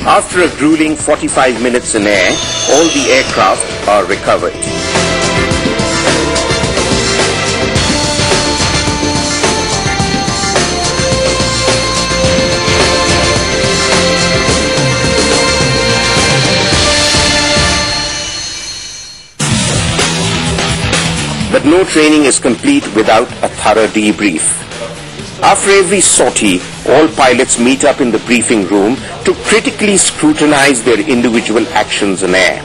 After a grueling 45 minutes in air, all the aircraft are recovered. But no training is complete without a thorough debrief. After every sortie, all pilots meet up in the briefing room to critically scrutinize their individual actions in air.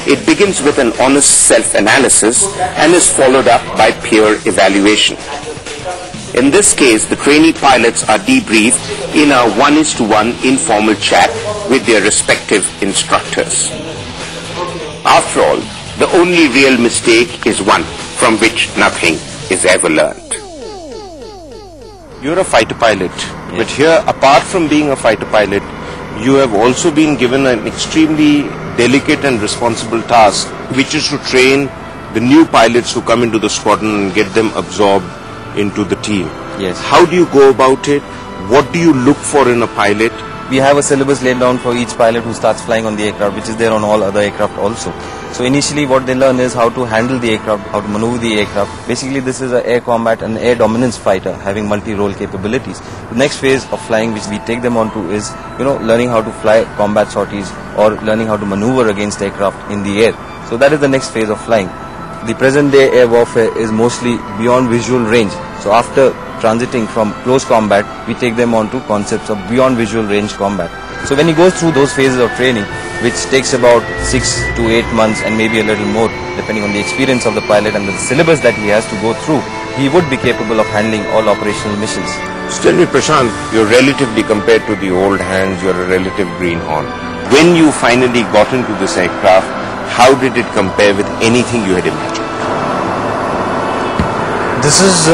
It begins with an honest self-analysis and is followed up by peer evaluation. In this case, the trainee pilots are debriefed in a 1:1 informal chat with their respective instructors. After all, the only real mistake is one from which nothing is ever learned. You're a fighter pilot, but here, apart from being a fighter pilot, you have also been given an extremely delicate and responsible task, which is to train the new pilots who come into the squadron and get them absorbed into the team. Yes. How do you go about it? What do you look for in a pilot? We have a syllabus laid down for each pilot who starts flying on the aircraft, which is there on all other aircraft also. So initially what they learn is how to handle the aircraft, how to maneuver the aircraft. Basically this is an air combat and air dominance fighter having multi-role capabilities. The next phase of flying which we take them onto is, learning how to fly combat sorties or learning how to maneuver against aircraft in the air. So that is the next phase of flying. The present day air warfare is mostly beyond visual range. So after transiting from close combat, we take them on to concepts of beyond visual range combat. So when he goes through those phases of training, which takes about 6 to 8 months and maybe a little more, depending on the experience of the pilot and the syllabus that he has to go through, he would be capable of handling all operational missions. So tell me, Prashant, you're relatively, compared to the old hands, you're a relative greenhorn. When you finally got into this aircraft, how did it compare with anything you had imagined? This is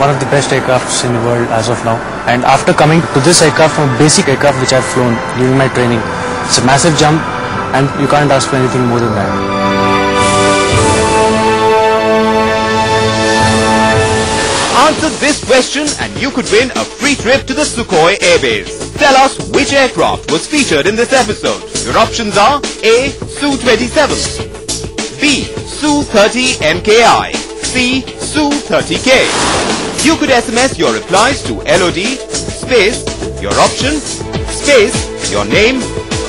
one of the best aircrafts in the world as of now. And after coming to this aircraft from a basic aircraft which I've flown during my training, it's a massive jump and you can't ask for anything more than that. Answer this question and you could win a free trip to the Sukhoi Airbase. Tell us which aircraft was featured in this episode. Your options are A. Su-27, B. Su-30 MKI, C. Su-30K. You could SMS your replies to LOD, space, your option, space, your name,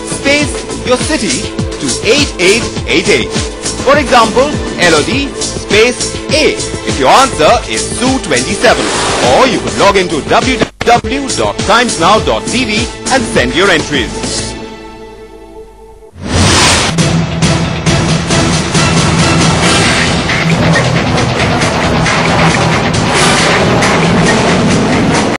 space, your city to 8888. For example, LOD, space, A if your answer is Su-27. Or you could log into www.timesnow.tv and send your entries.